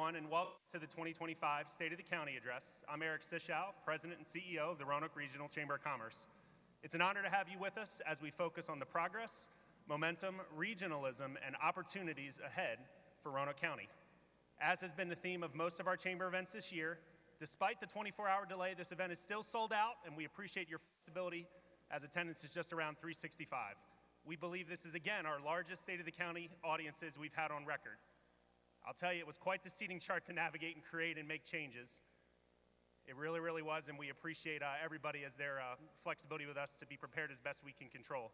everyone, and welcome to the 2025 State of the County Address. I'm Eric Sichau, President and CEO of the Roanoke Regional Chamber of Commerce. It's an honor to have you with us as we focus on the progress, momentum, regionalism, and opportunities ahead for Roanoke County. As has been the theme of most of our chamber events this year, despite the 24-hour delay, this event is still sold out, and we appreciate your flexibility as attendance is just around 365. We believe this is, again, our largest State of the County audiences we've had on record. I'll tell you, it was quite the seating chart to navigate and create and make changes. It really, really was, and we appreciate everybody as their flexibility with us to be prepared as best we can control.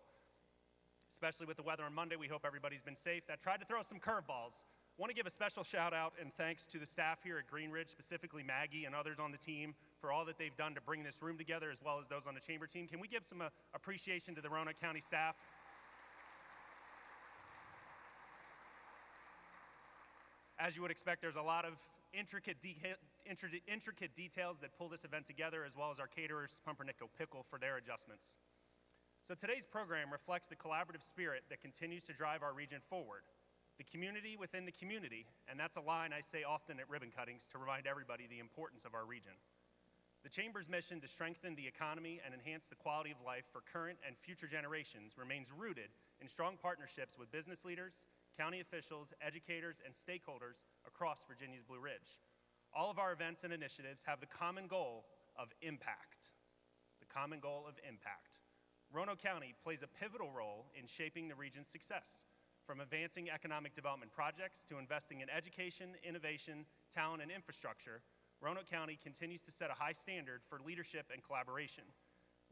Especially with the weather on Monday, we hope everybody's been safe. That tried to throw some curveballs. I want to give a special shout out and thanks to the staff here at Green Ridge, specifically Maggie and others on the team for all that they've done to bring this room together, as well as those on the chamber team. Can we give some appreciation to the Roanoke County staff? As you would expect, there's a lot of intricate details that pull this event together, as well as our caterers, Pumpernickel Pickle, for their adjustments. So today's program reflects the collaborative spirit that continues to drive our region forward. The community within the community, and that's a line I say often at ribbon cuttings to remind everybody the importance of our region. The Chamber's mission to strengthen the economy and enhance the quality of life for current and future generations remains rooted in strong partnerships with business leaders, county officials, educators, and stakeholders across Virginia's Blue Ridge. All of our events and initiatives have the common goal of impact. The common goal of impact. Roanoke County plays a pivotal role in shaping the region's success, from advancing economic development projects to investing in education, innovation, talent, and infrastructure. Roanoke County continues to set a high standard for leadership and collaboration.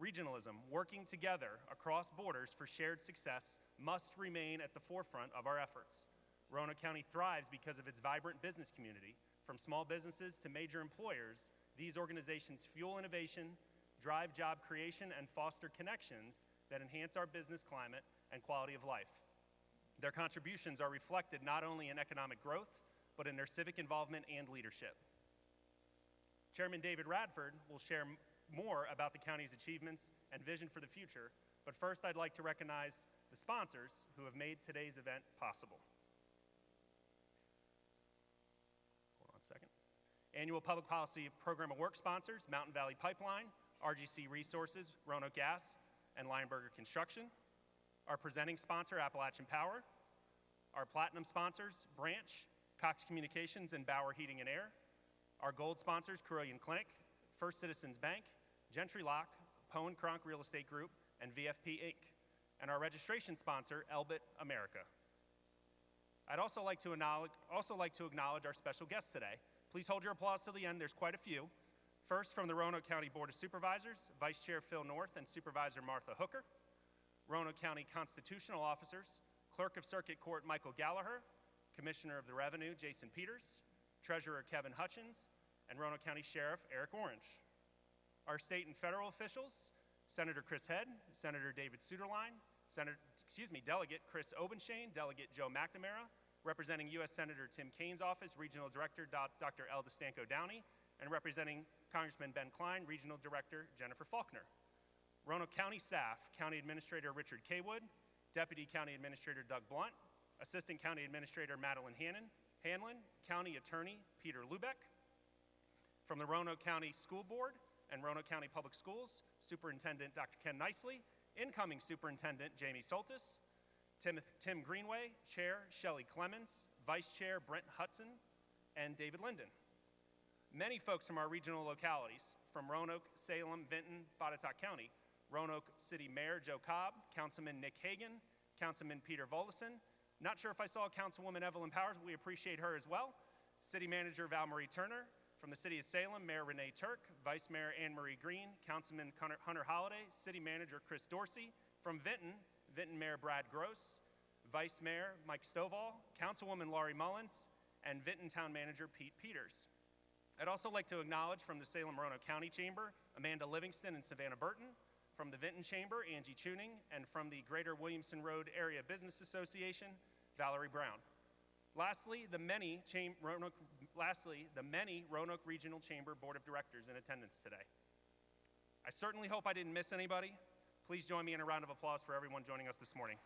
Regionalism, working together across borders for shared success, must remain at the forefront of our efforts. Roanoke County thrives because of its vibrant business community. From small businesses to major employers, these organizations fuel innovation, drive job creation, and foster connections that enhance our business climate and quality of life. Their contributions are reflected not only in economic growth, but in their civic involvement and leadership. Chairman David Radford will share more about the county's achievements and vision for the future, but first I'd like to recognize the sponsors who have made today's event possible. Hold on a second. Annual Public Policy Program of Work sponsors, Mountain Valley Pipeline, RGC Resources, Roanoke Gas, and Lionberger Construction. Our presenting sponsor, Appalachian Power. Our platinum sponsors, Branch, Cox Communications, and Bauer Heating and Air. Our gold sponsors, Carilion Clinic, First Citizens Bank, Gentry Lock, Poe & Cronk Real Estate Group, and VFP Inc., and our registration sponsor, Elbit America. I'd also like to acknowledge our special guests today. Please hold your applause till the end. There's quite a few. First, from the Roanoke County Board of Supervisors, Vice Chair Phil North and Supervisor Martha Hooker. Roanoke County Constitutional Officers, Clerk of Circuit Court Michael Gallagher, Commissioner of the Revenue Jason Peters, Treasurer Kevin Hutchins, and Roanoke County Sheriff Eric Orange. Our state and federal officials, Senator Chris Head, Senator David Suderline, Delegate Chris Obenshane, Delegate Joe McNamara, representing U.S. Senator Tim Kaine's office, Regional Director Dr. Elda Stanko Downey, and representing Congressman Ben Klein, Regional Director Jennifer Faulkner. Roanoke County staff, County Administrator Richard Kaywood, Deputy County Administrator Doug Blunt, Assistant County Administrator Madeline Hanlon, County Attorney Peter Lubeck. From the Roanoke County School Board and Roanoke County Public Schools, Superintendent Dr. Ken Nicely, incoming Superintendent Jamie Soltis, Tim Greenway, Chair Shelley Clemens, Vice Chair Brent Hudson, and David Linden. Many folks from our regional localities, from Roanoke, Salem, Vinton, Botetourt County, Roanoke City Mayor Joe Cobb, Councilman Nick Hagan, Councilman Peter Volleson. Not sure if I saw Councilwoman Evelyn Powers, but we appreciate her as well. City Manager Val Marie Turner. From the City of Salem, Mayor Renee Turk, Vice Mayor Anne Marie Green, Councilman Hunter Holliday, City Manager Chris Dorsey. From Vinton Mayor Brad Gross, Vice Mayor Mike Stovall, Councilwoman Laurie Mullins, and Vinton Town Manager Pete Peters. I'd also like to acknowledge from the Salem-Roanoke County Chamber, Amanda Livingston and Savannah Burton. From the Vinton Chamber, Angie Tuning, and from the Greater Williamson Road Area Business Association, Valerie Brown. Lastly, the many Roanoke Regional Chamber Board of Directors in attendance today. I certainly hope I didn't miss anybody. Please join me in a round of applause for everyone joining us this morning.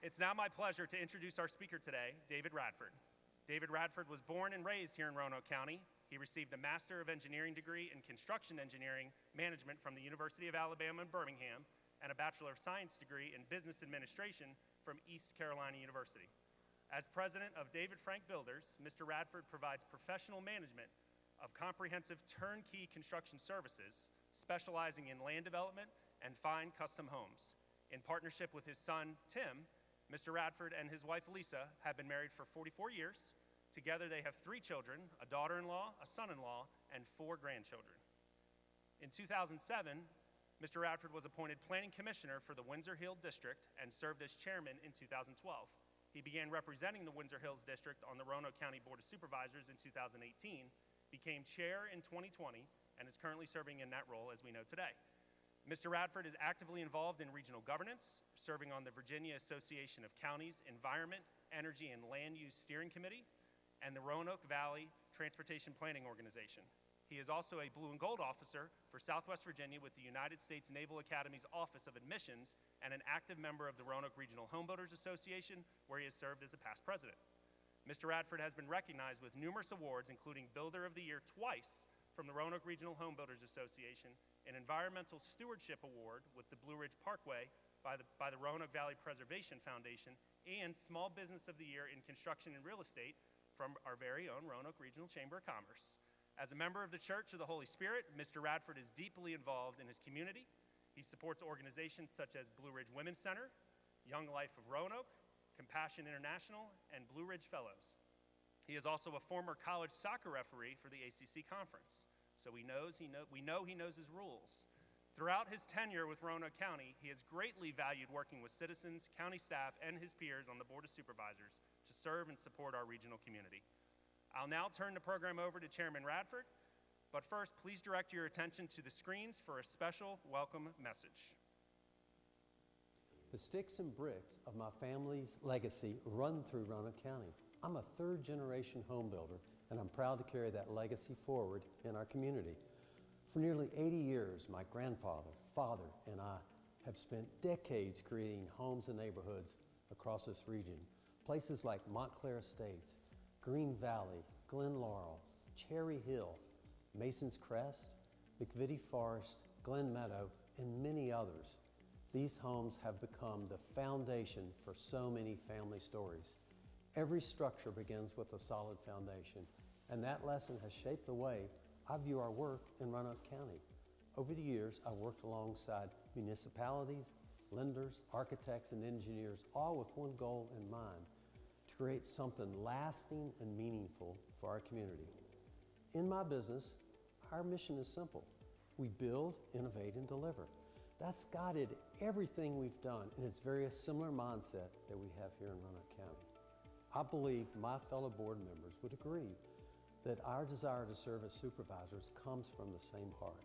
It's now my pleasure to introduce our speaker today, David Radford. David Radford was born and raised here in Roanoke County. He received a Master of Engineering degree in Construction Engineering Management from the University of Alabama in Birmingham and a Bachelor of Science degree in Business Administration from East Carolina University. As president of David Frank Builders, Mr. Radford provides professional management of comprehensive turnkey construction services, specializing in land development and fine custom homes. In partnership with his son, Tim, Mr. Radford and his wife, Lisa, have been married for 44 years. Together, they have 3 children, a daughter-in-law, a son-in-law, and 4 grandchildren. In 2007, Mr. Radford was appointed Planning Commissioner for the Windsor Hill District and served as chairman in 2012. He began representing the Windsor Hills District on the Roanoke County Board of Supervisors in 2018, became chair in 2020, and is currently serving in that role as we know today. Mr. Radford is actively involved in regional governance, serving on the Virginia Association of Counties Environment, Energy, and Land Use Steering Committee, and the Roanoke Valley Transportation Planning Organization. He is also a Blue and Gold officer for Southwest Virginia with the United States Naval Academy's Office of Admissions and an active member of the Roanoke Regional Homebuilders Association, where he has served as a past president. Mr. Radford has been recognized with numerous awards, including Builder of the Year twice from the Roanoke Regional Homebuilders Association, an Environmental Stewardship Award with the Blue Ridge Parkway by the Roanoke Valley Preservation Foundation, and Small Business of the Year in Construction and Real Estate from our very own Roanoke Regional Chamber of Commerce. As a member of the Church of the Holy Spirit, Mr. Radford is deeply involved in his community. He supports organizations such as Blue Ridge Women's Center, Young Life of Roanoke, Compassion International, and Blue Ridge Fellows. He is also a former college soccer referee for the ACC Conference, so we know he knows his rules. Throughout his tenure with Roanoke County, he has greatly valued working with citizens, county staff, and his peers on the Board of Supervisors to serve and support our regional community. I'll now turn the program over to Chairman Radford, but first, please direct your attention to the screens for a special welcome message. The sticks and bricks of my family's legacy run through Roanoke County. I'm a third-generation home builder, and I'm proud to carry that legacy forward in our community. For nearly 80 years, my grandfather, father, and I have spent decades creating homes and neighborhoods across this region. Places like Montclair Estates, Green Valley, Glen Laurel, Cherry Hill, Mason's Crest, McVitie Forest, Glen Meadow, and many others. These homes have become the foundation for so many family stories. Every structure begins with a solid foundation, and that lesson has shaped the way I view our work in Roanoke County. Over the years, I've worked alongside municipalities, lenders, architects, and engineers, all with one goal in mind: to create something lasting and meaningful for our community. In my business, our mission is simple. We build, innovate, and deliver. That's guided everything we've done, and it's very a similar mindset that we have here in Roanoke County. I believe my fellow board members would agree that our desire to serve as supervisors comes from the same heart: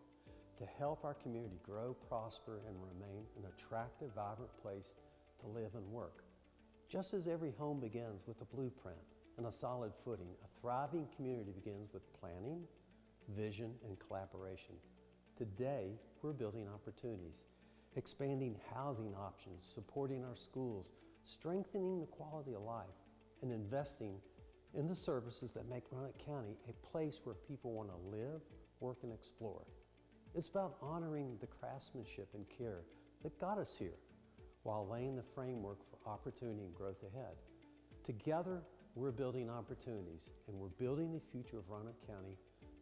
to help our community grow, prosper, and remain an attractive, vibrant place to live and work. Just as every home begins with a blueprint and a solid footing, a thriving community begins with planning, vision, and collaboration. Today, we're building opportunities, expanding housing options, supporting our schools, strengthening the quality of life, and investing in the services that make Roanoke County a place where people want to live, work, and explore. It's about honoring the craftsmanship and care that got us here, while laying the framework for opportunity and growth ahead. Together, we're building opportunities, and we're building the future of Roanoke County,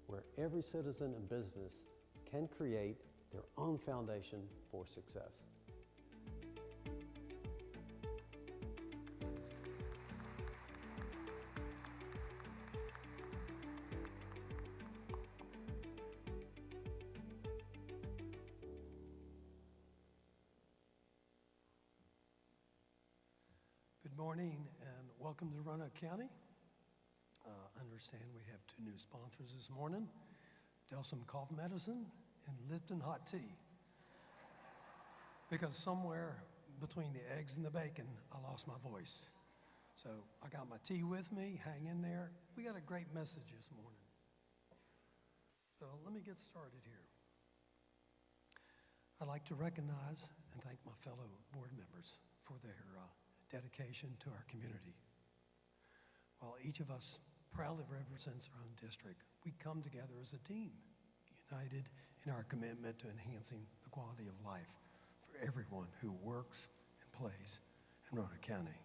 where every citizen and business can create their own foundation for success. Good morning and welcome to Roanoke County. Understand we have 2 new sponsors this morning: Delsum Cough Medicine and Lipton Hot Tea. Because somewhere between the eggs and the bacon, I lost my voice. So I got my tea with me, hang in there. We got a great message this morning. So let me get started here. I'd like to recognize and thank my fellow board members for their dedication to our community. While each of us proudly represents our own district, we come together as a team, united in our commitment to enhancing the quality of life for everyone who works and plays in Roanoke County.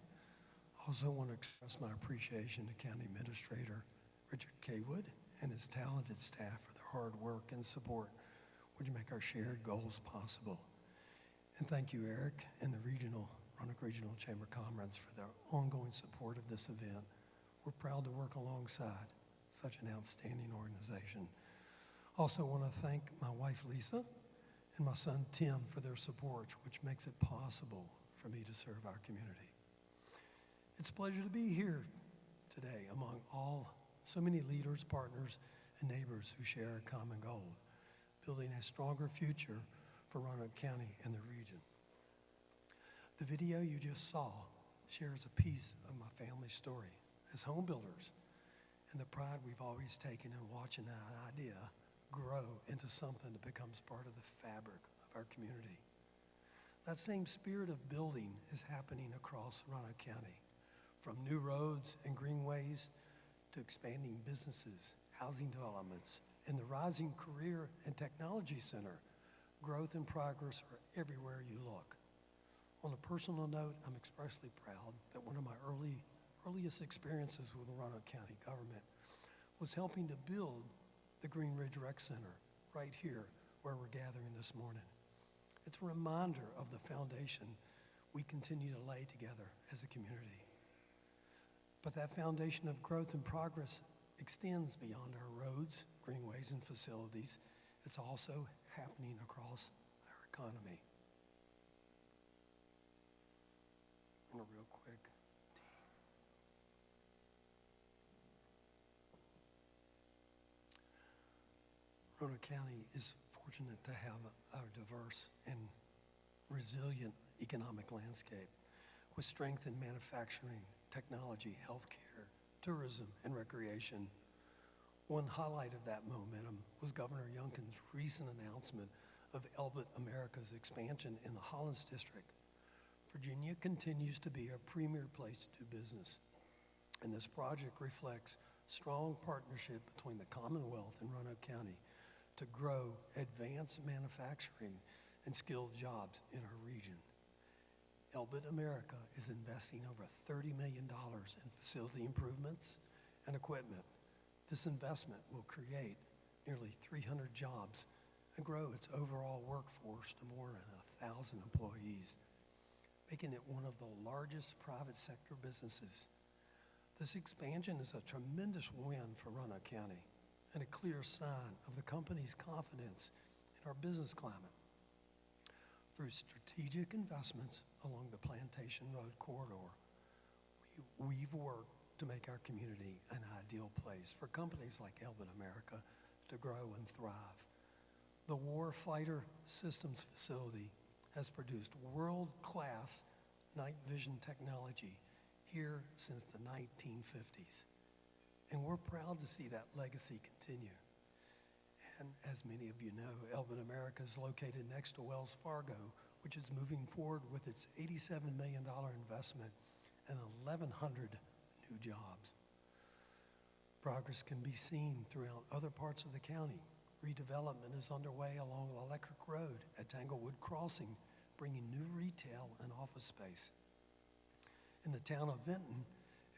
I also want to express my appreciation to County Administrator Richard Kaywood and his talented staff for their hard work and support, which make our shared goals possible. And thank you, Eric, and the Roanoke Regional Chamber Conference for their ongoing support of this event. We're proud to work alongside such an outstanding organization. Also want to thank my wife, Lisa, and my son, Tim, for their support, which makes it possible for me to serve our community. It's a pleasure to be here today among so many leaders, partners, and neighbors who share a common goal, building a stronger future for Roanoke County and the region. The video you just saw shares a piece of my family's story as home builders and the pride we've always taken in watching that idea grow into something that becomes part of the fabric of our community. That same spirit of building is happening across Roanoke County, from new roads and greenways to expanding businesses, housing developments, and the rising career and technology center. Growth and progress are everywhere you look. On a personal note, I'm expressly proud that one of my earliest experiences with the Roanoke County government was helping to build the Green Ridge Rec Center right here where we're gathering this morning. It's a reminder of the foundation we continue to lay together as a community. But that foundation of growth and progress extends beyond our roads, greenways, and facilities. It's also happening across our economy. And a real quick Roanoke County is fortunate to have a diverse and resilient economic landscape with strength in manufacturing, technology, healthcare, tourism, and recreation. One highlight of that momentum was Governor Youngkin's recent announcement of Elbit America's expansion in the Hollins District. Virginia continues to be a premier place to do business, and this project reflects strong partnership between the Commonwealth and Roanoke County to grow advanced manufacturing and skilled jobs in our region. Elbit America is investing over $30 million in facility improvements and equipment. This investment will create nearly 300 jobs and grow its overall workforce to more than 1,000 employees, making it one of the largest private sector businesses. This expansion is a tremendous win for Roanoke County and a clear sign of the company's confidence in our business climate. Through strategic investments along the Plantation Road corridor, we've worked to make our community an ideal place for companies like Elbit America to grow and thrive. The Warfighter Systems facility has produced world-class night vision technology here since the 1950s. And we're proud to see that legacy continue. And as many of you know, Elbit America is located next to Wells Fargo, which is moving forward with its $87 million investment and 1,100 new jobs. Progress can be seen throughout other parts of the county. Redevelopment is underway along Electric Road at Tanglewood Crossing, bringing new retail and office space. In the town of Vinton,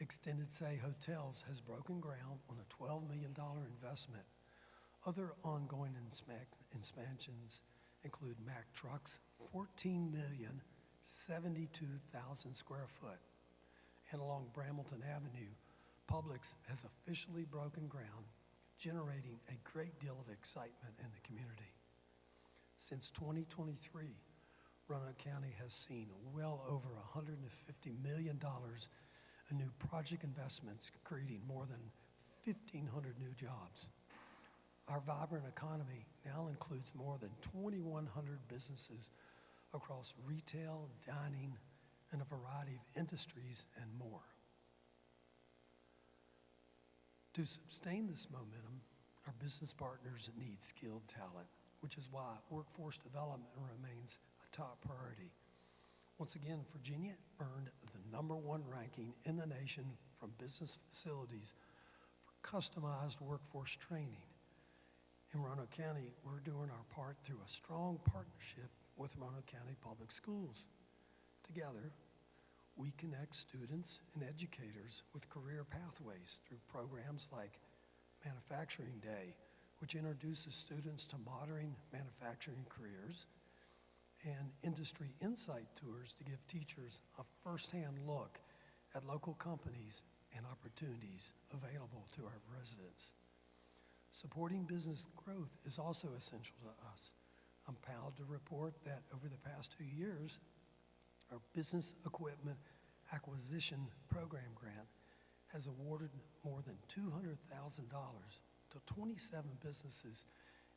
Extended Stay Hotels has broken ground on a $12 million investment. Other ongoing expansions include Mack Trucks, 14,072,000 square foot. And along Brambleton Avenue, Publix has officially broken ground, generating a great deal of excitement in the community. Since 2023, Roanoke County has seen well over $150 million in new project investments, creating more than 1,500 new jobs. Our vibrant economy now includes more than 2,100 businesses across retail, dining, and a variety of industries and more. To sustain this momentum, our business partners need skilled talent, which is why workforce development remains a top priority. Once again, Virginia earned the #1 #1 ranking in the nation from Business Facilities for customized workforce training. In Roanoke County, we're doing our part through a strong partnership with Roanoke County Public Schools. Together, we connect students and educators with career pathways through programs like Manufacturing Day, which introduces students to modern manufacturing careers, and industry insight tours to give teachers a firsthand look at local companies and opportunities available to our residents. Supporting business growth is also essential to us. I'm proud to report that over the past 2 years, our Business Equipment Acquisition Program grant has awarded more than $200,000 to 27 businesses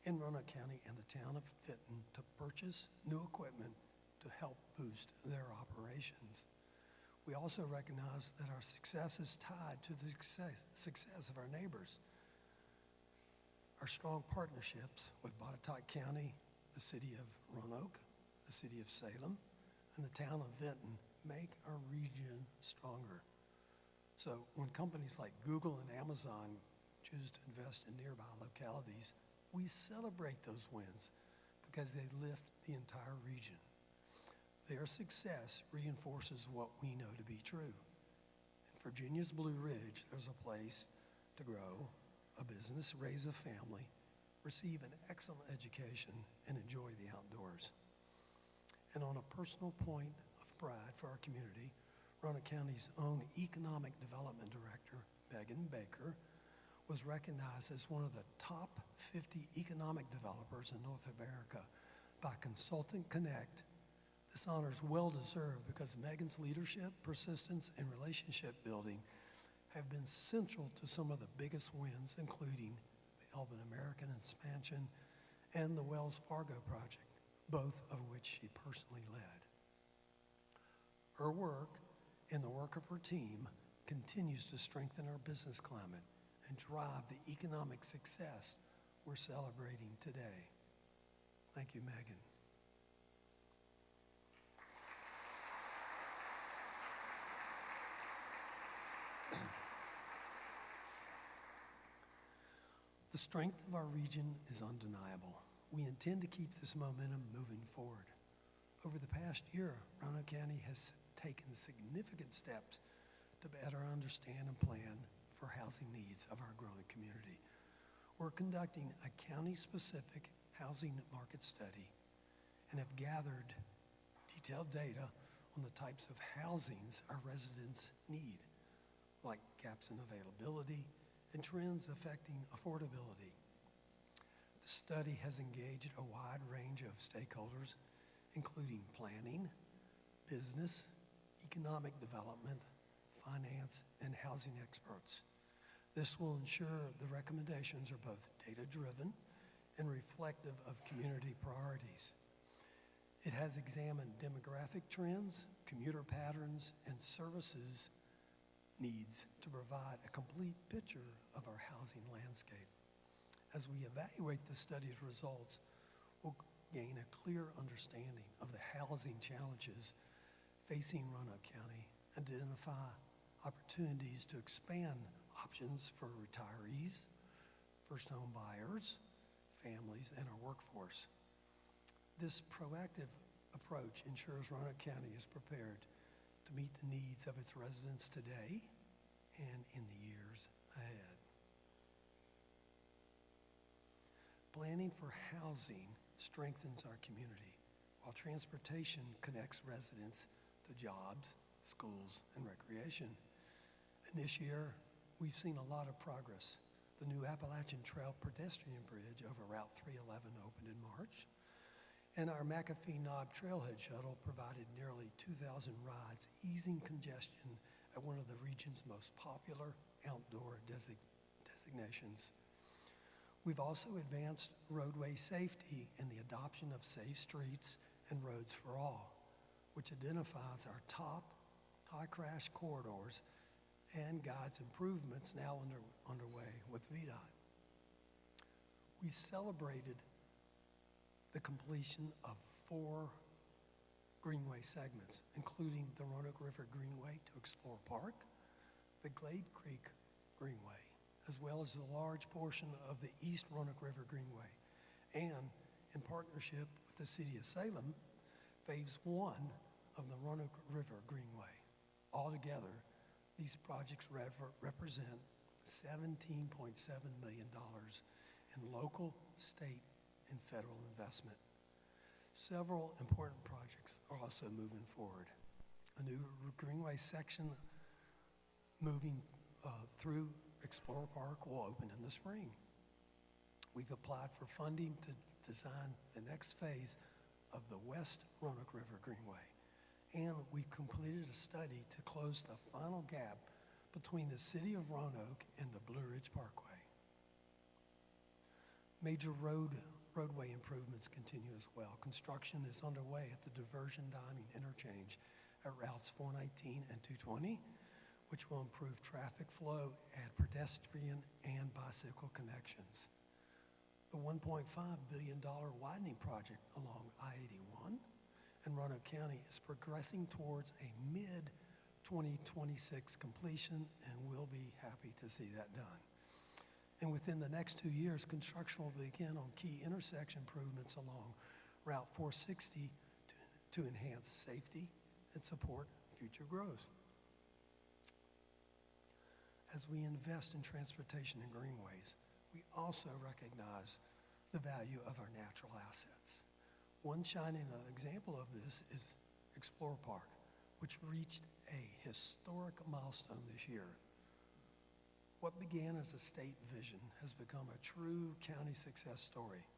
in Roanoke County and the town of Vinton to purchase new equipment to help boost their operations. We also recognize that our success is tied to the success of our neighbors. Our strong partnerships with Botetourt County, the city of Roanoke, the city of Salem, and the town of Vinton make our region stronger. So when companies like Google and Amazon choose to invest in nearby localities, we celebrate those wins because they lift the entire region. Their success reinforces what we know to be true. In Virginia's Blue Ridge, there's a place to grow a business, raise a family, receive an excellent education, and enjoy the outdoors. And on a personal point of pride for our community, Roanoke County's own Economic Development Director, Megan Baker, was recognized as one of the top 50 economic developers in North America by Consultant Connect. This honor is well-deserved because Megan's leadership, persistence, and relationship building have been central to some of the biggest wins, including the Elvin American expansion and the Wells Fargo project, both of which she personally led. Her work and the work of her team continues to strengthen our business climate and drive the economic success we're celebrating today. Thank you, Megan. The strength of our region is undeniable. We intend to keep this momentum moving forward. Over the past year, Roanoke County has taken significant steps to better understand and plan for housing needs of our growing community. We're conducting a county-specific housing market study and have gathered detailed data on the types of housings our residents need, like gaps in availability and trends affecting affordability. The study has engaged a wide range of stakeholders, including planning, business, economic development, finance, and housing experts. This will ensure the recommendations are both data-driven and reflective of community priorities. It has examined demographic trends, commuter patterns, and services needs to provide a complete picture of our housing landscape. As we evaluate the study's results, we'll gain a clear understanding of the housing challenges facing Roanoke County, identify opportunities to expand options for retirees, first home buyers, families, and our workforce. This proactive approach ensures Roanoke County is prepared to meet the needs of its residents today and in the years ahead. Planning for housing strengthens our community, while transportation connects residents to jobs, schools, and recreation. And this year, we've seen a lot of progress. The new Appalachian Trail pedestrian bridge over Route 311 opened in March, and our McAfee Knob Trailhead Shuttle provided nearly 2,000 rides, easing congestion at one of the region's most popular outdoor designations. We've also advanced roadway safety in the adoption of Safe Streets and Roads for All, which identifies our top high crash corridors and guides improvements now underway with VDOT. We celebrated the completion of 4 greenway segments, including the Roanoke River Greenway to Explore Park, the Glade Creek Greenway, as well as the large portion of the East Roanoke River Greenway, and in partnership with the City of Salem, Phase 1 of the Roanoke River Greenway. Altogether, these projects represent $17.7 million in local, state, and federal investment. Several important projects are also moving forward. A new greenway section moving through Explorer Park will open in the spring. We've applied for funding to design the next phase of the West Roanoke River Greenway, and we completed a study to close the final gap between the city of Roanoke and the Blue Ridge Parkway. Major roadway improvements continue as well. Construction is underway at the diversion diming interchange at routes 419 and 220, which will improve traffic flow, add pedestrian and bicycle connections. The $1.5 billion widening project along I-81 in Roanoke County is progressing towards a mid-2026 completion, and we'll be happy to see that done. And within the next 2 years, construction will begin on key intersection improvements along Route 460 to enhance safety and support future growth. As we invest in transportation and greenways, we also recognize the value of our natural assets. One shining example of this is Explorer Park, which reached a historic milestone this year. What began as a state vision has become a true county success story.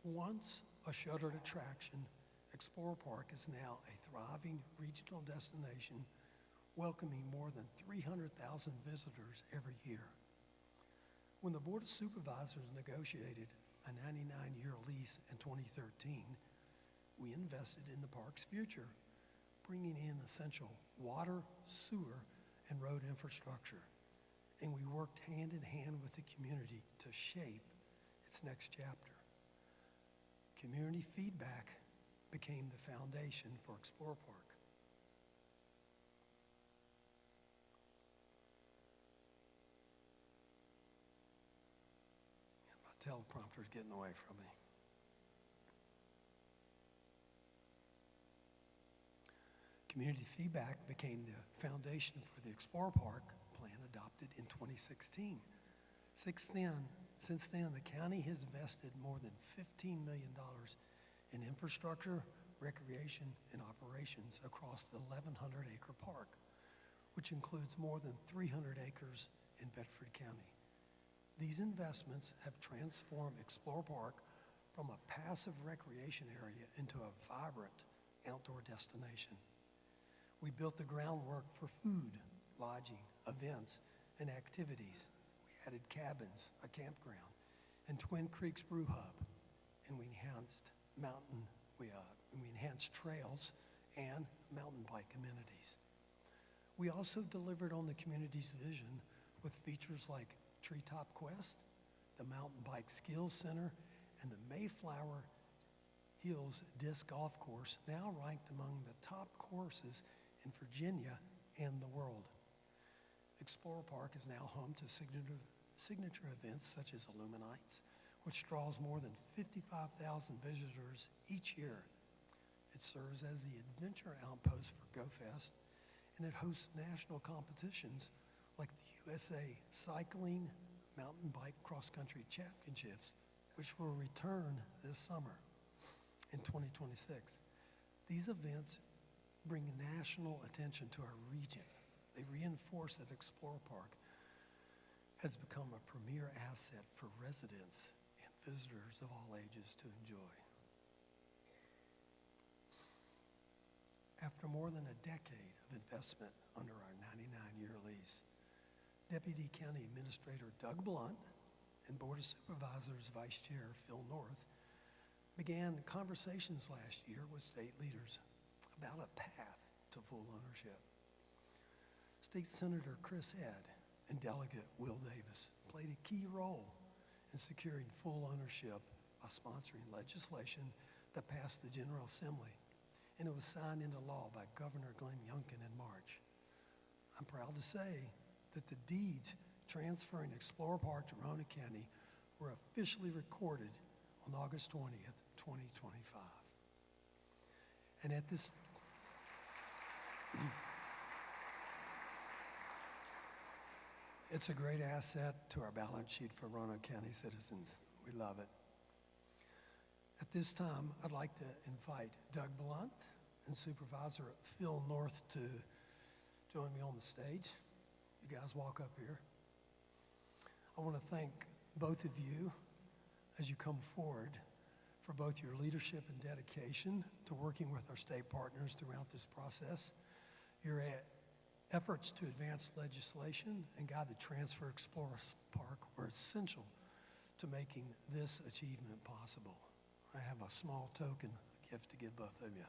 Once a shuttered attraction, Explorer Park is now a thriving regional destination, welcoming more than 300,000 visitors every year. When the Board of Supervisors negotiated a 99-year lease in 2013, we invested in the park's future, bringing in essential water, sewer, and road infrastructure. And we worked hand in hand with the community to shape its next chapter. Community feedback became the foundation for Explorer Park. My teleprompter's getting away from me. Community feedback became the foundation for the Explorer Park plan adopted in 2016. Since then, the county has invested more than $15 million in infrastructure, recreation, and operations across the 1,100-acre park, which includes more than 300 acres in Bedford County. These investments have transformed Explorer Park from a passive recreation area into a vibrant outdoor destination. We built the groundwork for food, lodging, events, and activities. We added cabins, a campground, and Twin Creeks Brew Hub, and we enhanced trails and mountain bike amenities. We also delivered on the community's vision with features like Treetop Quest, the Mountain Bike Skills Center, and the Mayflower Hills Disc Golf Course, now ranked among the top courses in Virginia and the world. Explorer Park is now home to signature events such as Illuminates, which draws more than 55,000 visitors each year. It serves as the adventure outpost for GoFest, and it hosts national competitions like the USA Cycling Mountain Bike Cross Country Championships, which will return this summer in 2026. These events bring national attention to our region. They reinforce that Explorer Park has become a premier asset for residents and visitors of all ages to enjoy. After more than a decade of investment under our 99-year lease, Deputy County Administrator Doug Blunt and Board of Supervisors Vice Chair Phil North began conversations last year with state leaders about a path to full ownership. State Senator Chris Edd and Delegate Will Davis played a key role in securing full ownership by sponsoring legislation that passed the General Assembly and it was signed into law by Governor Glenn Youngkin in March. I'm proud to say that the deeds transferring Explorer Park to Roanoke County were officially recorded on August 20th, 2025. And at this it's a great asset to our balance sheet for Roanoke County citizens. We love it. At this time, I'd like to invite Doug Blunt and Supervisor Phil North to join me on the stage. You guys walk up here. I want to thank both of you as you come forward for both your leadership and dedication to working with our state partners throughout this process. Your efforts to advance legislation and guide the transfer Explorer Park were essential to making this achievement possible. I have a small token, a gift to give both of you.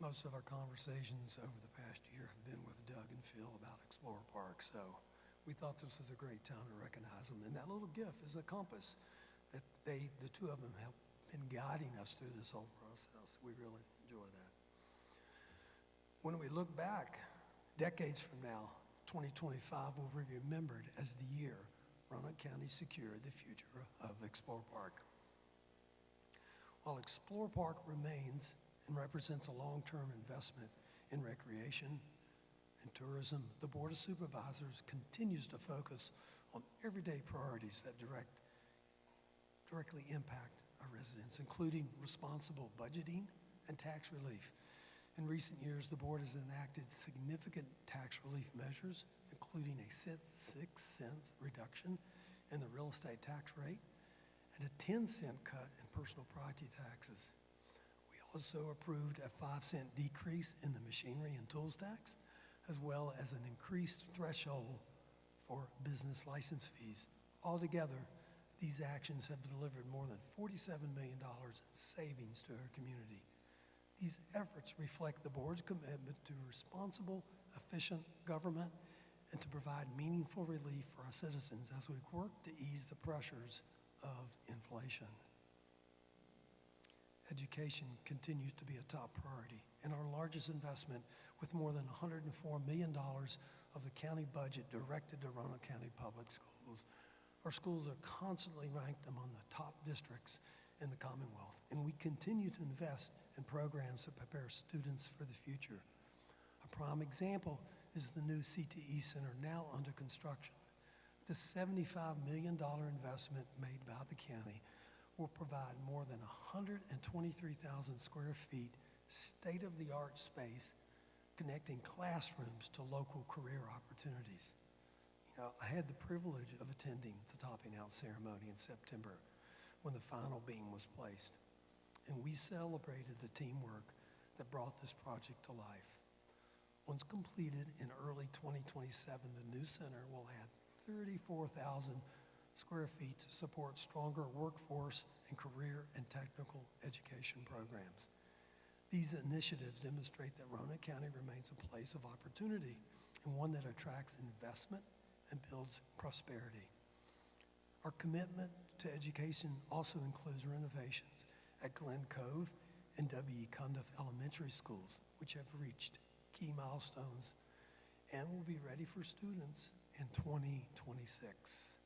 Most of our conversations over the past year have been with Doug and Phil about Explorer Park, so we thought this was a great time to recognize them. And that little gift is a compass that the two of them, have been guiding us through this whole process. We really enjoy that. When we look back, decades from now, 2025 will be remembered as the year Roanoke County secured the future of Explorer Park. While Explorer Park remains and represents a long-term investment in recreation and tourism, the Board of Supervisors continues to focus on everyday priorities that directly impact our residents, including responsible budgeting and tax relief. In recent years, the board has enacted significant tax relief measures, including a 6-cent reduction in the real estate tax rate and a 10-cent cut in personal property taxes. Also approved a 5-cent decrease in the machinery and tools tax, as well as an increased threshold for business license fees. Altogether, these actions have delivered more than $47 million in savings to our community. These efforts reflect the board's commitment to responsible, efficient government and to provide meaningful relief for our citizens as we work to ease the pressures of inflation. Education continues to be a top priority and our largest investment, with more than $104 million of the county budget directed to Roanoke County Public Schools. Our schools are constantly ranked among the top districts in the Commonwealth, and we continue to invest in programs that prepare students for the future. A prime example is the new CTE Center now under construction. The $75 million investment made by the county will provide more than 123,000 square feet state-of-the-art space connecting classrooms to local career opportunities. You know, I had the privilege of attending the topping out ceremony in September when the final beam was placed, and we celebrated the teamwork that brought this project to life. Once completed in early 2027, the new center will add 34,000 square feet to support stronger workforce and career and technical education programs. These initiatives demonstrate that Roanoke County remains a place of opportunity and one that attracts investment and builds prosperity. Our commitment to education also includes renovations at Glen Cove and W.E. Cundiff Elementary Schools, which have reached key milestones and will be ready for students in 2026.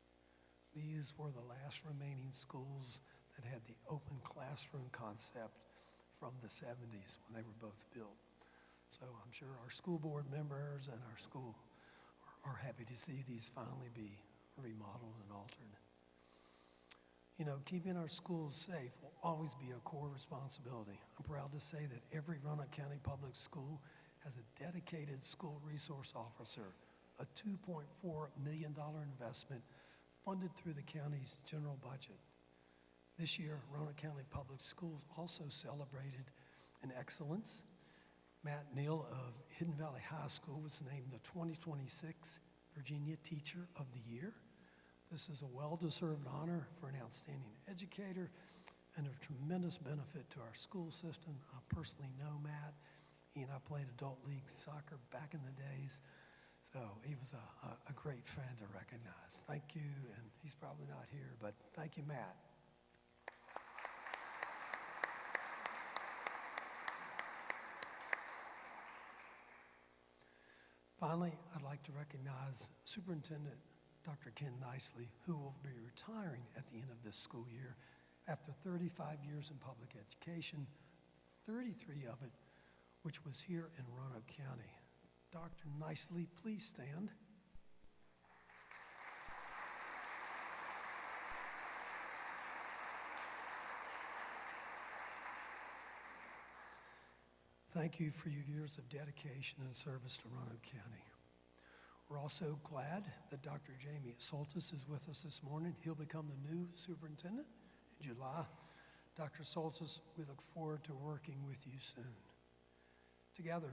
These were the last remaining schools that had the open classroom concept from the 70s when they were both built. So I'm sure our school board members and our school are happy to see these finally be remodeled and altered. You know, keeping our schools safe will always be a core responsibility. I'm proud to say that every Roanoke County public school has a dedicated school resource officer, a $2.4 million investment funded through the county's general budget. This year, Roanoke County Public Schools also celebrated an excellence. Matt Neal of Hidden Valley High School was named the 2026 Virginia Teacher of the Year. This is a well-deserved honor for an outstanding educator and a tremendous benefit to our school system. I personally know Matt. He and I played adult league soccer back in the days, so he was a great friend to recognize. Thank you, and he's probably not here, but thank you, Matt. Finally, I'd like to recognize Superintendent Dr. Ken Nicely, who will be retiring at the end of this school year after 35 years in public education, 33 of it which was here in Roanoke County. Dr. Nicely, please stand. Thank you for your years of dedication and service to Roanoke County. We're also glad that Dr. Jamie Soltis is with us this morning. He'll become the new superintendent in July. Dr. Soltis, we look forward to working with you soon. Together,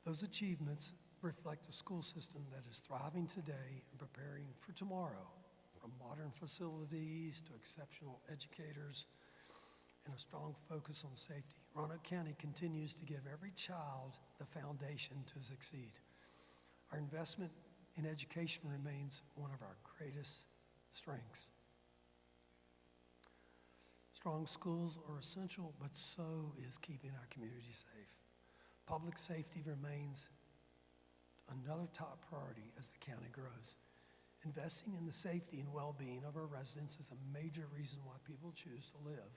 those achievements reflect a school system that is thriving today and preparing for tomorrow, from modern facilities to exceptional educators and a strong focus on safety. Roanoke County continues to give every child the foundation to succeed. Our investment in education remains one of our greatest strengths. Strong schools are essential, but so is keeping our community safe. Public safety remains another top priority as the county grows. Investing in the safety and well-being of our residents is a major reason why people choose to live,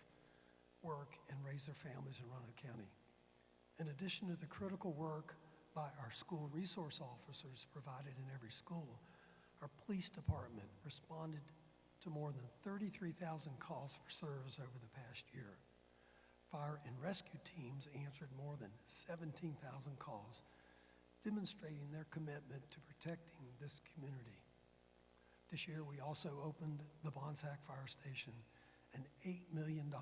work, and raise their families in Roanoke County. In addition to the critical work by our school resource officers provided in every school, our police department responded to more than 33,000 calls for service over the past year. Fire and rescue teams answered more than 17,000 calls, demonstrating their commitment to protecting this community. This year, we also opened the Bonsack Fire Station, an $8 million,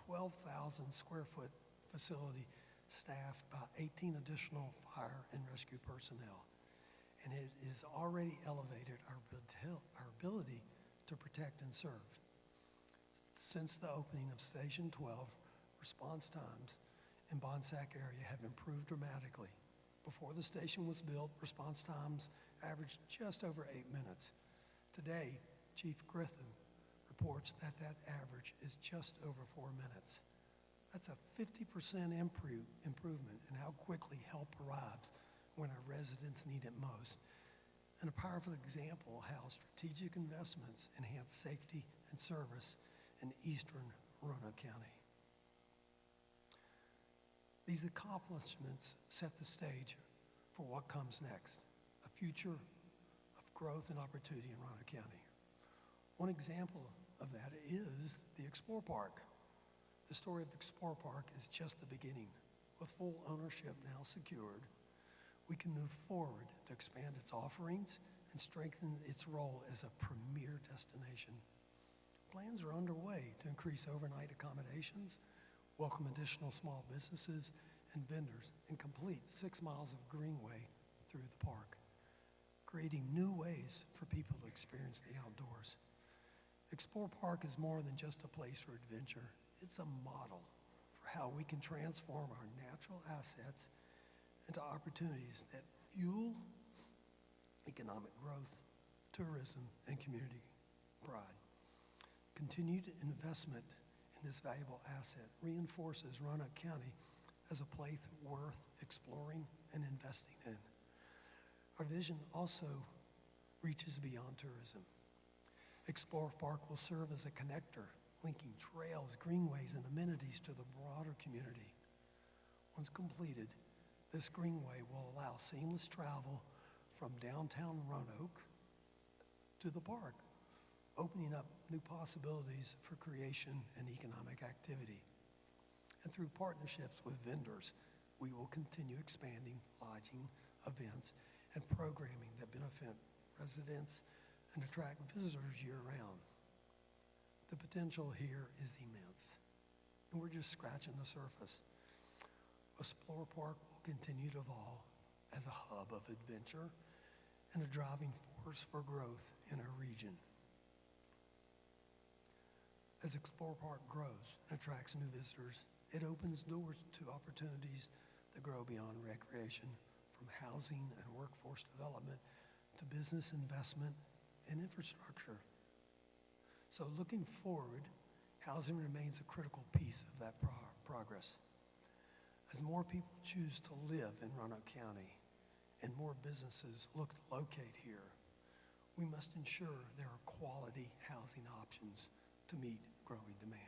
12,000 square foot facility staffed by 18 additional fire and rescue personnel. And it has already elevated our ability to protect and serve. Since the opening of Station 12, response times in Bonsack area have improved dramatically. Before the station was built, response times averaged just over 8 minutes. Today, Chief Griffin reports that average is just over 4 minutes. That's a 50% improvement in how quickly help arrives when our residents need it most, and a powerful example of how strategic investments enhance safety and service in eastern Roanoke County. These accomplishments set the stage for what comes next, a future of growth and opportunity in Roanoke County. One example of that is the Explore Park. The story of Explore Park is just the beginning. With full ownership now secured, we can move forward to expand its offerings and strengthen its role as a premier destination. Plans are underway to increase overnight accommodations, welcome additional small businesses and vendors, and complete 6 miles of greenway through the park, creating new ways for people to experience the outdoors. Explore Park is more than just a place for adventure. It's a model for how we can transform our natural assets into opportunities that fuel economic growth, tourism, and community pride. Continued investment in this valuable asset reinforces Roanoke County as a place worth exploring and investing in. Our vision also reaches beyond tourism. Explore Park will serve as a connector, linking trails, greenways, and amenities to the broader community. Once completed, this greenway will allow seamless travel from downtown Roanoke to the park, opening up new possibilities for creation and economic activity. And through partnerships with vendors, we will continue expanding lodging, events, and programming that benefit residents and attract visitors year-round. The potential here is immense, and we're just scratching the surface. Explore Park will continue to evolve as a hub of adventure and a driving force for growth in our region. As Explore Park grows and attracts new visitors, it opens doors to opportunities that grow beyond recreation, from housing and workforce development to business investment and infrastructure. So looking forward, housing remains a critical piece of that progress. As more people choose to live in Roanoke County and more businesses look to locate here, we must ensure there are quality housing options to meet growing demand.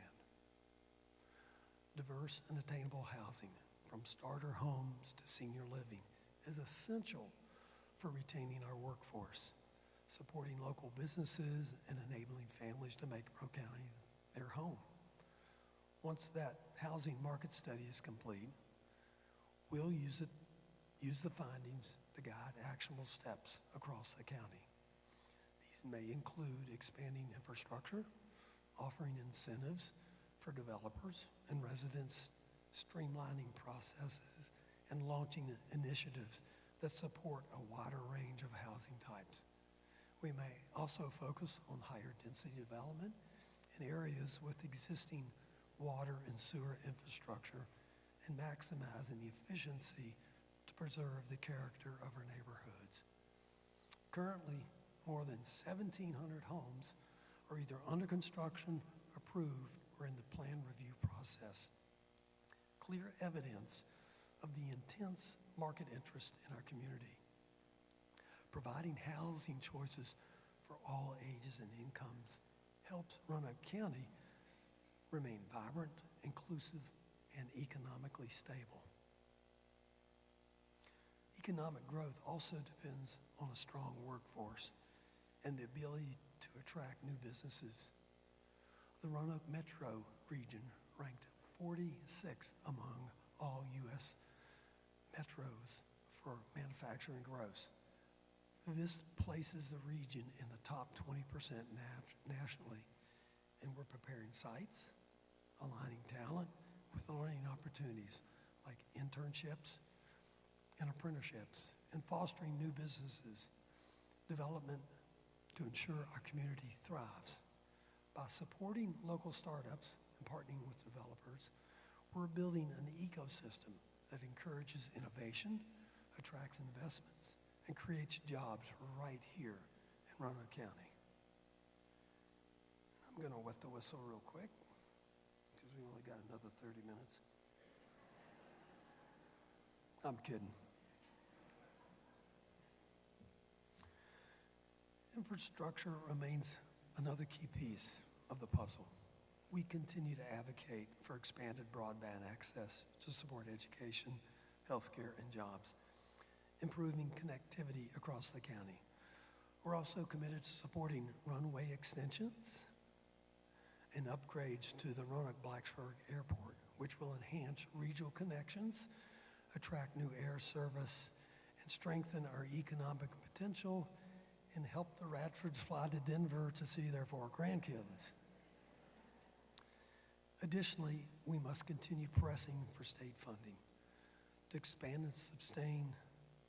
Diverse and attainable housing, from starter homes to senior living, is essential for retaining our workforce, supporting local businesses, and enabling families to make Roanoke County their home. Once that housing market study is complete, we'll use the findings to guide actionable steps across the county. These may include expanding infrastructure, offering incentives for developers and residents, streamlining processes, and launching initiatives that support a wider range of housing types. We may also focus on higher density development in areas with existing water and sewer infrastructure and maximizing the efficiency to preserve the character of our neighborhoods. Currently, more than 1,700 homes are either under construction, approved, or in the plan review process. Clear evidence of the intense market interest in our community. Providing housing choices for all ages and incomes helps Roanoke County remain vibrant, inclusive, and economically stable. Economic growth also depends on a strong workforce and the ability to attract new businesses. The Roanoke Metro region ranked 46th among all U.S. metros for manufacturing growth. This places the region in the top 20% nationally, and we're preparing sites, aligning talent with learning opportunities like internships and apprenticeships, and fostering new businesses development to ensure our community thrives. By supporting local startups and partnering with developers, we're building an ecosystem that encourages innovation, attracts investments, and creates jobs right here in Roanoke County. I'm going to wet the whistle real quick because we only got another 30 minutes. I'm kidding. Infrastructure remains another key piece of the puzzle. We continue to advocate for expanded broadband access to support education, healthcare, and jobs, improving connectivity across the county. We're also committed to supporting runway extensions and upgrades to the Roanoke-Blacksburg Airport, which will enhance regional connections, attract new air service, and strengthen our economic potential, and help the Radfords fly to Denver to see their 4 grandkids. Additionally, we must continue pressing for state funding to expand and sustain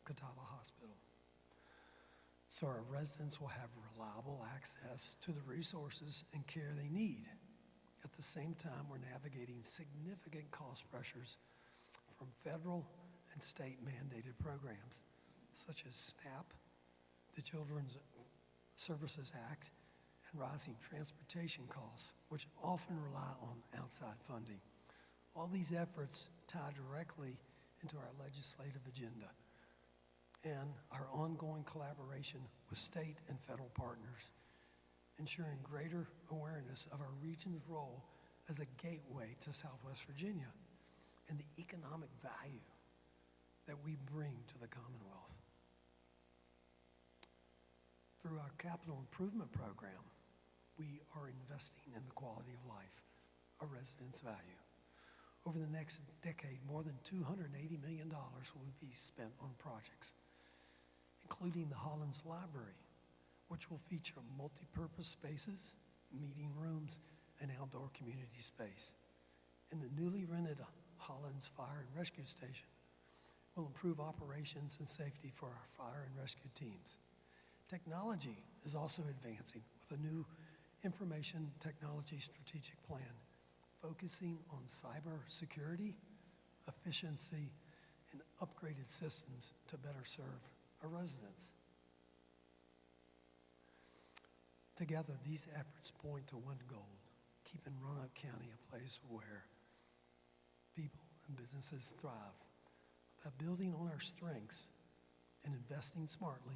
Catawba Hospital, so our residents will have reliable access to the resources and care they need. At the same time, we're navigating significant cost pressures from federal and state mandated programs, such as SNAP, the Children's Services Act, and rising transportation costs, which often rely on outside funding. All these efforts tie directly into our legislative agenda and our ongoing collaboration with state and federal partners, ensuring greater awareness of our region's role as a gateway to Southwest Virginia and the economic value that we bring to the Commonwealth. Through our capital improvement program, we are investing in the quality of life our residents value. Over the next decade, more than $280 million will be spent on projects, including the Hollins Library, which will feature multi-purpose spaces, meeting rooms, and outdoor community space. And the newly rented Hollins Fire and Rescue Station will improve operations and safety for our fire and rescue teams. Technology is also advancing with a new information technology strategic plan focusing on cyber security, efficiency, and upgraded systems to better serve our residents. Together, these efforts point to one goal: keeping Roanoke County a place where people and businesses thrive. By building on our strengths and investing smartly,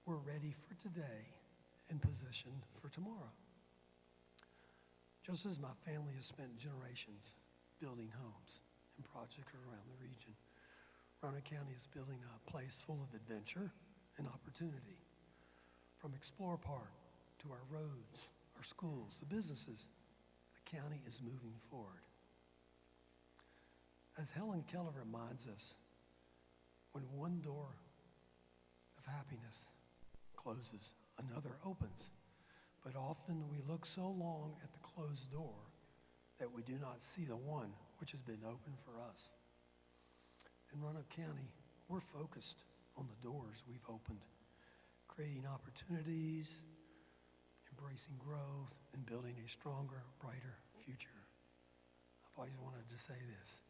we're ready for today and positioned for tomorrow. Just as my family has spent generations building homes and projects around the region, Roanoke County is building a place full of adventure and opportunity. From Explore Park to our roads, our schools, the businesses, the county is moving forward. As Helen Keller reminds us, when one door of happiness closes, another opens. But often we look so long at the closed door that we do not see the one which has been opened for us. In Roanoke County, we're focused on the doors we've opened, creating opportunities, embracing growth, and building a stronger, brighter future. I've always wanted to say this,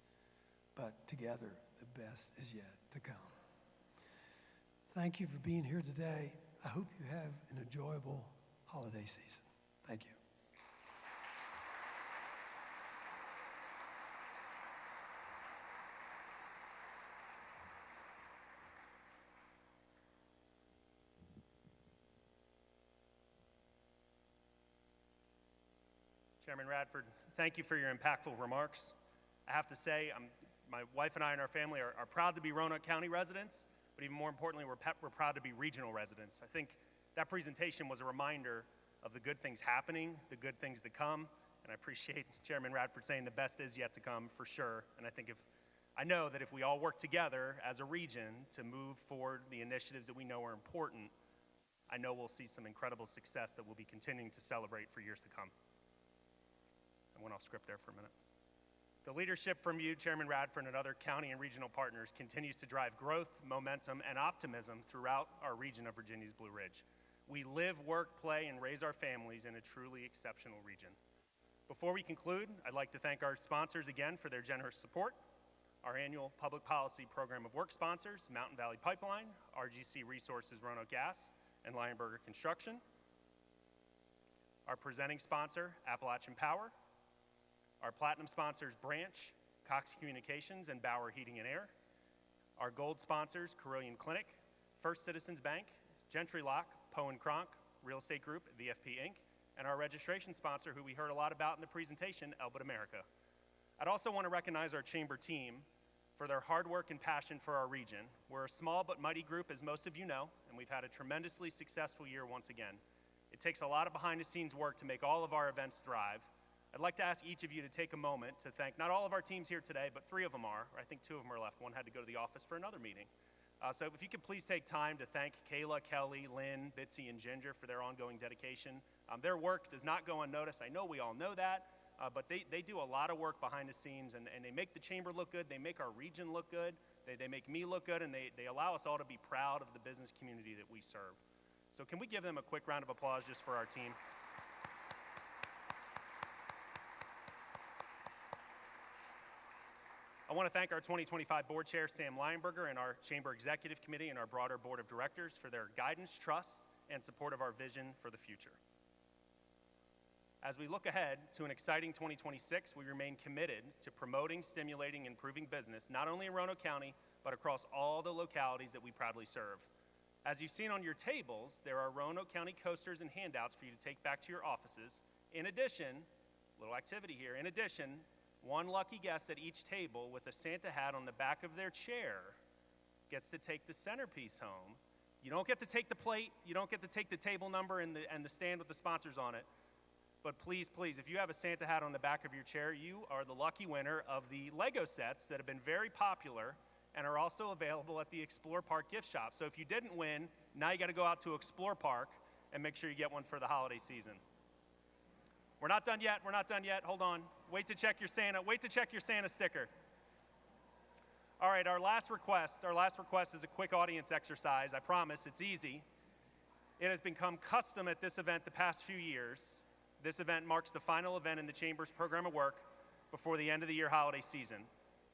but together, the best is yet to come. Thank you for being here today. I hope you have an enjoyable holiday season. Thank you. Chairman Radford, thank you for your impactful remarks. I have to say, my wife and I and our family are proud to be Roanoke County residents, but even more importantly, we're proud to be regional residents. I think that presentation was a reminder of the good things happening, the good things to come, and I appreciate Chairman Radford saying the best is yet to come for sure. And I know that if we all work together as a region to move forward the initiatives that we know are important, I know we'll see some incredible success that we'll be continuing to celebrate for years to come. I went off script there for a minute. The leadership from you, Chairman Radford, and other county and regional partners continues to drive growth, momentum, and optimism throughout our region of Virginia's Blue Ridge. We live, work, play, and raise our families in a truly exceptional region. Before we conclude, I'd like to thank our sponsors again for their generous support. Our annual public policy program of work sponsors, Mountain Valley Pipeline, RGC Resources, Roanoke Gas, and Lionberger Construction. Our presenting sponsor, Appalachian Power. Our platinum sponsors, Branch, Cox Communications, and Bauer Heating and Air. Our gold sponsors, Carillion Clinic, First Citizens Bank, Gentry Lock, Poe & Kronk, Real Estate Group, VFP Inc., and our registration sponsor, who we heard a lot about in the presentation, Elbit America. I'd also want to recognize our chamber team for their hard work and passion for our region. We're a small but mighty group, as most of you know, and we've had a tremendously successful year once again. It takes a lot of behind-the-scenes work to make all of our events thrive. I'd like to ask each of you to take a moment to thank not all of our teams here today, but 3 of them are, or I think 2 of them are left. One had to go to the office for another meeting. So if you could please take time to thank Kayla, Kelly, Lynn, Bitsy, and Ginger for their ongoing dedication. Their work does not go unnoticed. I know we all know that, but they do a lot of work behind the scenes, and they make the chamber look good. They make our region look good. They make me look good, and they allow us all to be proud of the business community that we serve. So can we give them a quick round of applause just for our team? I want to thank our 2025 Board Chair, Sam Lionberger, and our Chamber Executive Committee and our broader Board of Directors for their guidance, trust, and support of our vision for the future. As we look ahead to an exciting 2026, we remain committed to promoting, stimulating, and improving business, not only in Roanoke County, but across all the localities that we proudly serve. As you've seen on your tables, there are Roanoke County coasters and handouts for you to take back to your offices. In addition, little activity here, in addition, one lucky guest at each table with a Santa hat on the back of their chair gets to take the centerpiece home. You don't get to take the plate, you don't get to take the table number and the stand with the sponsors on it. But please, please, if you have a Santa hat on the back of your chair, you are the lucky winner of the Lego sets that have been very popular and are also available at the Explore Park gift shop. So if you didn't win, now you got to go out to Explore Park and make sure you get one for the holiday season. We're not done yet, we're not done yet, hold on. Wait to check your Santa sticker. All right, our last request is a quick audience exercise. I promise, it's easy. It has become custom at this event the past few years. This event marks the final event in the Chamber's program of work before the end of the year holiday season.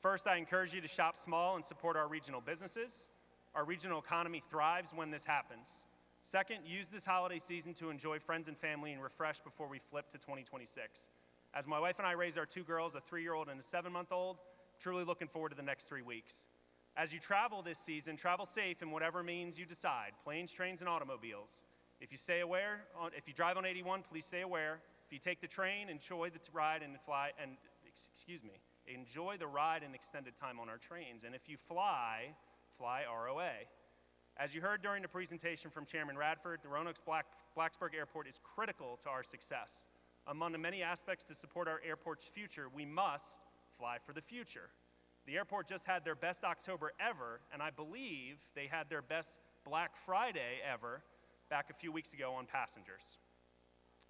First, I encourage you to shop small and support our regional businesses. Our regional economy thrives when this happens. Second, use this holiday season to enjoy friends and family and refresh before we flip to 2026. As my wife and I raise our 2 girls, a 3-year-old and a 7-month-old, truly looking forward to the next 3 weeks. As you travel this season, travel safe in whatever means you decide, planes, trains, and automobiles. If you drive on 81, please stay aware. If you take the train, enjoy the ride and enjoy the ride and extended time on our trains. And if you fly ROA. As you heard during the presentation from Chairman Radford, the Roanoke's Blacksburg Airport is critical to our success. Among the many aspects to support our airport's future, we must fly for the future. The airport just had their best October ever, and I believe they had their best Black Friday ever back a few weeks ago on passengers.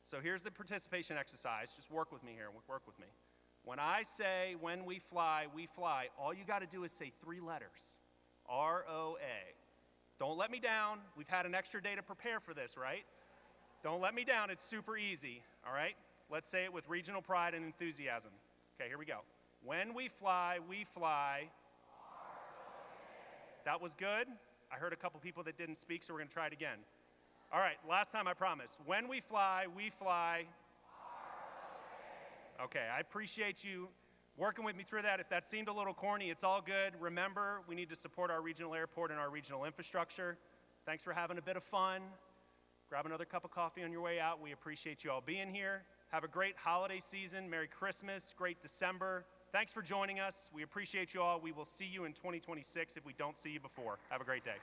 So here's the participation exercise. Just work with me here, work with me. When I say when we fly, all you gotta do is say 3 letters, R-O-A. Don't let me down. We've had an extra day to prepare for this, right? Don't let me down, it's super easy, all right? Let's say it with regional pride and enthusiasm. Okay, here we go. When we fly, That was good. I heard a couple people that didn't speak, so we're gonna try it again. All right, last time I promise. When we fly, Okay, I appreciate you working with me through that. If that seemed a little corny, it's all good. Remember, we need to support our regional airport and our regional infrastructure. Thanks for having a bit of fun. Grab another cup of coffee on your way out. We appreciate you all being here. Have a great holiday season. Merry Christmas, great December. Thanks for joining us. We appreciate you all. We will see you in 2026 if we don't see you before. Have a great day.